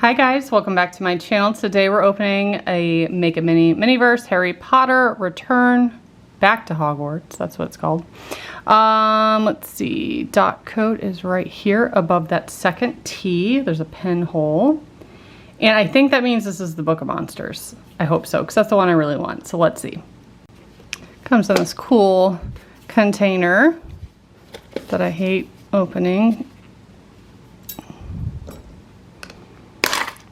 Hi guys, welcome back to my channel. Today we're opening a Make a Miniverse Harry Potter Return Back to Hogwarts. That's what it's called. Let's see, dot code is right here above that second T. There's a pinhole. And I think that means this is the Book of Monsters. I hope so, because that's the one I really want. So let's see. Comes in this cool container that I hate opening.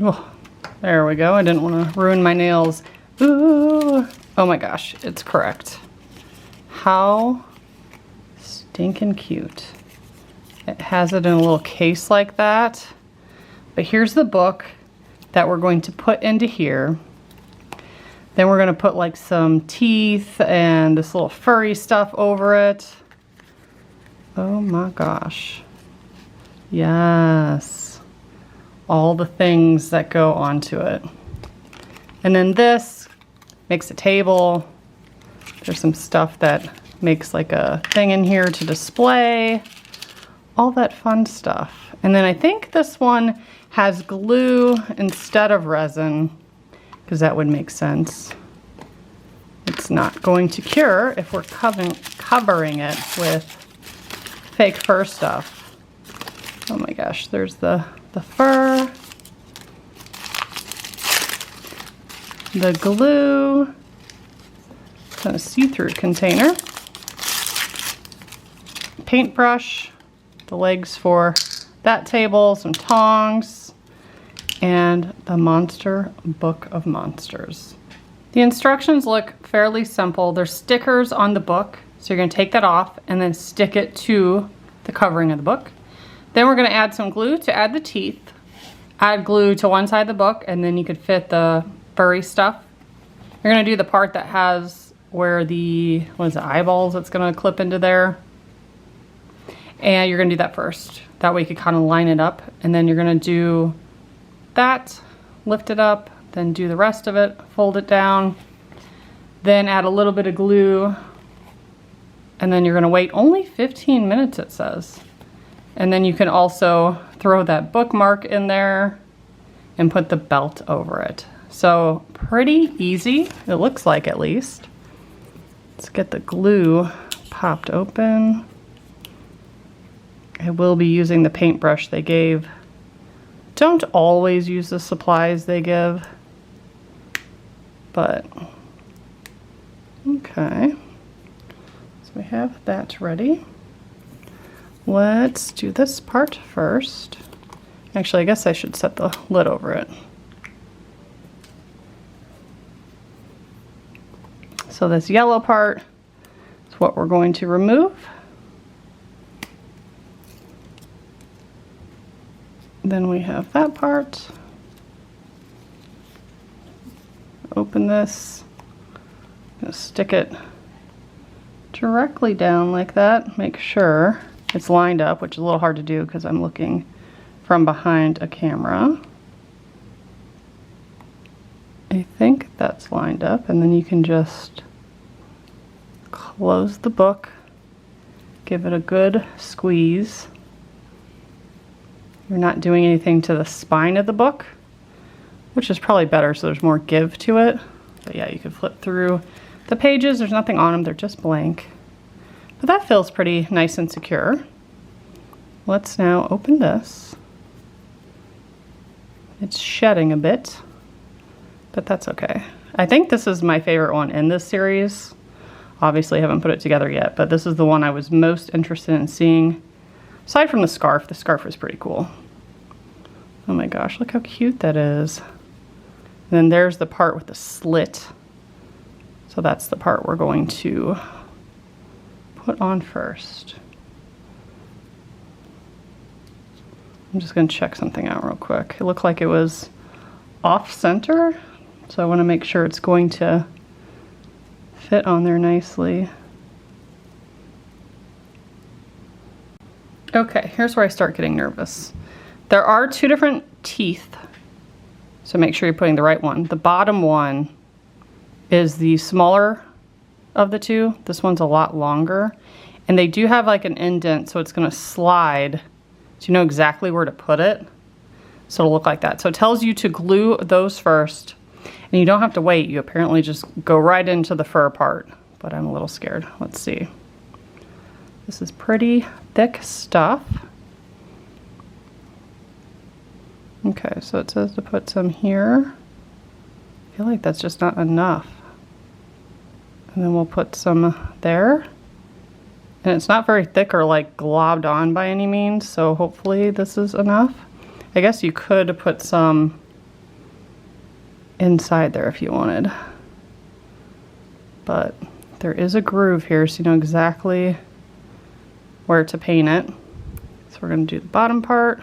Oh, there we go. I didn't want to ruin my nails. Ooh. Oh my gosh, it's correct. How stinking cute. It has it in a little case like that. But here's the book that we're going to put into here. Then we're going to put like some teeth and this little furry stuff over it. Oh my gosh. Yes. All the things that go onto it. And then this makes a table. There's some stuff that makes like a thing in here to display. All that fun stuff. And then I think this one has glue instead of resin, because that would make sense. It's not going to cure if we're covering it with fake fur stuff. Oh my gosh, there's the fur, the glue, kind of see-through container, paintbrush, the legs for that table, some tongs, and the Monster Book of Monsters. The instructions look fairly simple. There's stickers on the book, so you're going to take that off and then stick it to the covering of the book. Then we're going to add some glue to add the teeth. Add glue to one side of the book, and then you could fit the furry stuff. You're going to do the part that has where the, what is it, eyeballs that's going to clip into there. And you're going to do that first. That way you can kind of line it up. And then you're going to do that, lift it up, then do the rest of it, fold it down. Then add a little bit of glue. And then you're going to wait only 15 minutes, it says. And then you can also throw that bookmark in there and put the belt over it. So pretty easy, it looks like, at least. Let's get the glue popped open. I will be using the paintbrush they gave. Don't always use the supplies they give, but okay. So we have that ready. Let's do this part first. Actually, I guess I should set the lid over it. So this yellow part is what we're going to remove. Then we have that part. Open this. I'm gonna stick it directly down like that. Make sure it's lined up, which is a little hard to do because I'm looking from behind a camera. I think that's lined up, and then you can just close the book, give it a good squeeze. You're not doing anything to the spine of the book, which is probably better so there's more give to it. But yeah, you can flip through the pages. There's nothing on them, they're just blank. But that feels pretty nice and secure. Let's now open this. It's shedding a bit, but that's okay. I think this is my favorite one in this series. Obviously I haven't put it together yet, but this is the one I was most interested in seeing. Aside from the scarf was pretty cool. Oh my gosh, look how cute that is. And then there's the part with the slit. So that's the part we're going to put on first. I'm just going to check something out real quick. It looked like it was off center, so I want to make sure it's going to fit on there nicely. Okay, here's where I start getting nervous. There are two different teeth, so make sure you're putting the right one. The bottom one is the smaller of the two. This one's a lot longer, and they do have like an indent, so it's going to slide, so you know exactly where to put it. So it'll look like that. So it tells you to glue those first, and you don't have to wait. You apparently just go right into the fur part, but I'm a little scared. Let's see. This is pretty thick stuff. Okay, so it says to put some here. I feel like that's just not enough. And then we'll put some there. And it's not very thick or like globbed on by any means, so hopefully this is enough. I guess you could put some inside there if you wanted. But there is a groove here, so you know exactly where to paint it. So we're going to do the bottom part.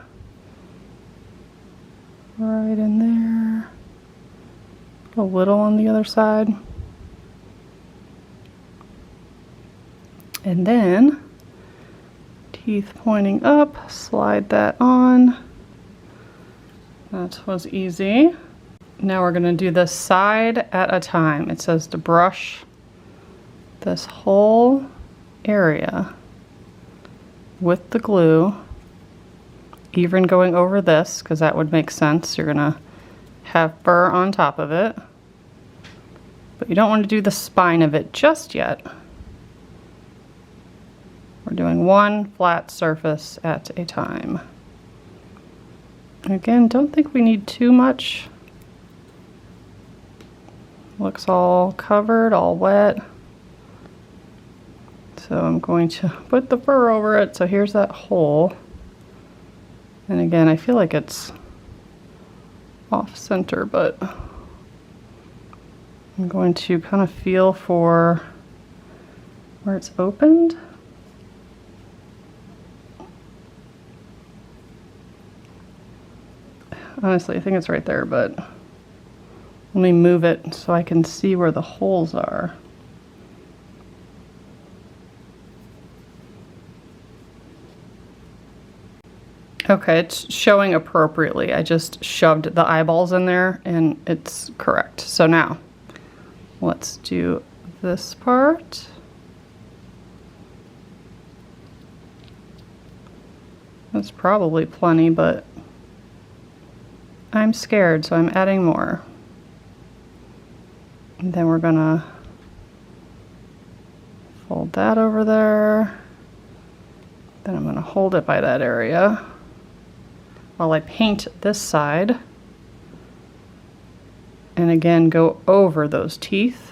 Right in there. A little on the other side. And then, teeth pointing up, slide that on. That was easy. Now we're gonna do this side at a time. It says to brush this whole area with the glue, even going over this, because that would make sense. You're gonna have fur on top of it, but you don't want to do the spine of it just yet. We're doing one flat surface at a time. Again, don't think we need too much. Looks all covered, all wet. So I'm going to put the fur over it. So here's that hole. And again, I feel like it's off center, but I'm going to kind of feel for where it's opened. Honestly, I think it's right there, but let me move it so I can see where the holes are. Okay, it's showing appropriately. I just shoved the eyeballs in there and it's correct. So now, let's do this part. That's probably plenty, but I'm scared, so I'm adding more. And then we're gonna fold that over there. Then I'm gonna hold it by that area while I paint this side. And again, go over those teeth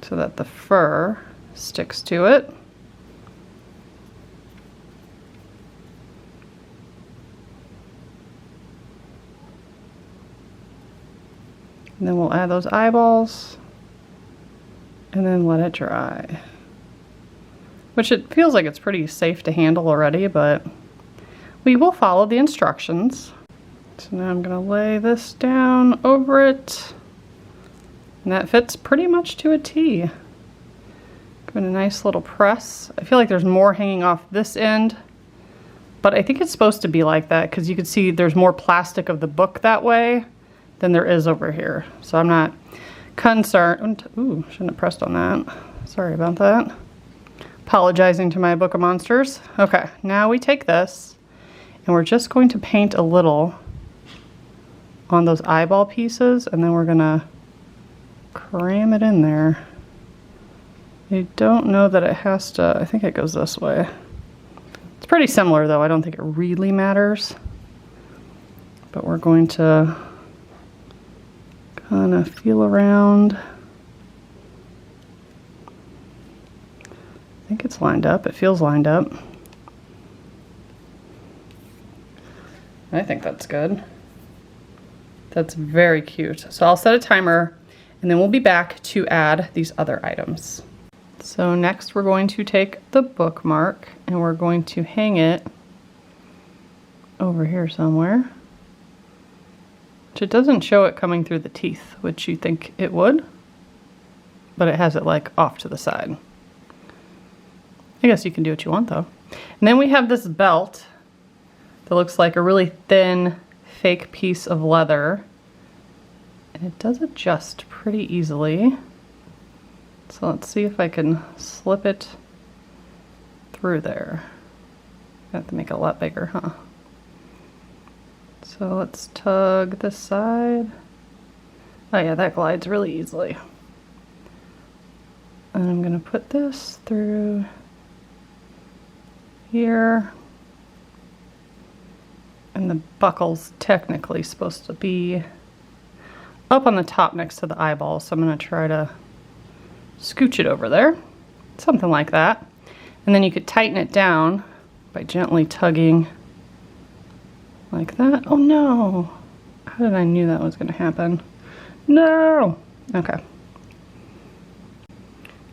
so that the fur sticks to it. And then we'll add those eyeballs and then let it dry. Which it feels like it's pretty safe to handle already, but we will follow the instructions. So now I'm gonna lay this down over it. And that fits pretty much to a T. Give it a nice little press. I feel like there's more hanging off this end, but I think it's supposed to be like that because you can see there's more plastic of the book that way than there is over here. So I'm not concerned. Ooh, shouldn't have pressed on that. Sorry about that. Apologizing to my Book of Monsters. Okay, now we take this and we're just going to paint a little on those eyeball pieces, and then we're gonna cram it in there. I don't know that it has to, I think it goes this way. It's pretty similar though, I don't think it really matters. But we're going to kind of feel around. I think it's lined up. It feels lined up. I think that's good. That's very cute. So I'll set a timer and then we'll be back to add these other items. So next we're going to take the bookmark and we're going to hang it over here somewhere. It doesn't show it coming through the teeth, which you think it would, but it has it like off to the side. I guess you can do what you want though. And then we have this belt that looks like a really thin fake piece of leather, and it does adjust pretty easily. So let's see if I can slip it through there. I have to make it a lot bigger, huh? So let's tug this side. Oh yeah, that glides really easily. And I'm gonna put this through here. And the buckle's technically supposed to be up on the top next to the eyeball, so I'm gonna try to scooch it over there. Something like that. And then you could tighten it down by gently tugging like that. Oh no! How did I knew that was gonna happen? No! Okay.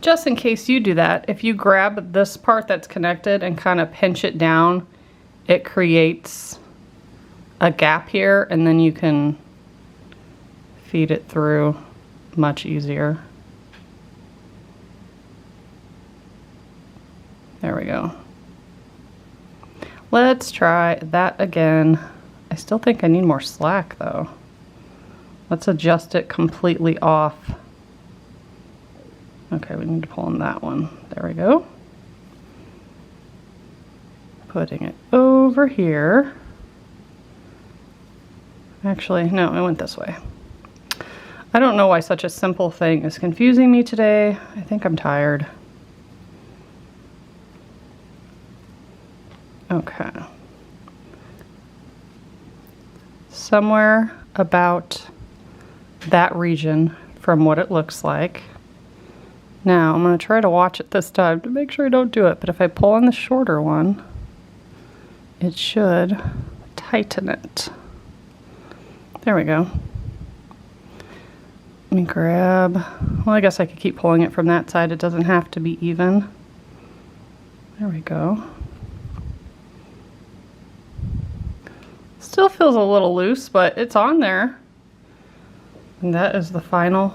Just in case you do that, if you grab this part that's connected and kind of pinch it down, it creates a gap here, and then you can feed it through much easier. There we go. Let's try that again. I still think I need more slack though. Let's adjust it completely off. Okay, we need to pull in that one. There we go. Putting it over here. Actually, no, I went this way. I don't know why such a simple thing is confusing me today. I think I'm tired. Okay. Somewhere about that region from what it looks like. Now I'm going to try to watch it this time to make sure I don't do it, but if I pull on the shorter one, it should tighten it. There we go. Let me grab, well I guess I could keep pulling it from that side, it doesn't have to be even. There we go. Still feels a little loose, but it's on there. And that is the final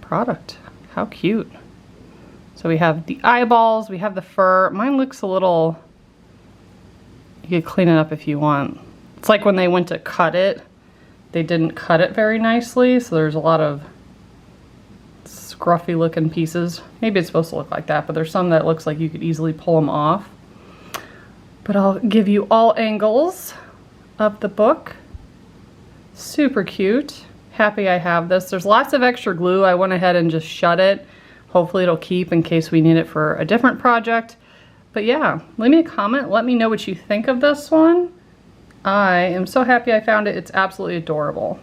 product. How cute. So we have the eyeballs, we have the fur. Mine looks a little, you could clean it up if you want. It's like when they went to cut it, they didn't cut it very nicely, so there's a lot of scruffy looking pieces. Maybe it's supposed to look like that, but there's some that looks like you could easily pull them off. But I'll give you all angles of the book. Super cute. Happy I have this. There's lots of extra glue. I went ahead and just shut it. Hopefully it'll keep in case we need it for a different project. But yeah, leave me a comment. Let me know what you think of this one. I am so happy I found it. It's absolutely adorable.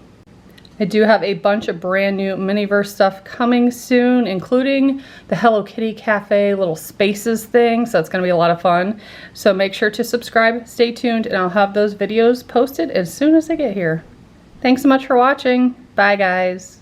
I do have a bunch of brand new Miniverse stuff coming soon, including the Hello Kitty Cafe little spaces thing, so it's going to be a lot of fun. So make sure to subscribe, stay tuned, and I'll have those videos posted as soon as they get here. Thanks so much for watching. Bye guys.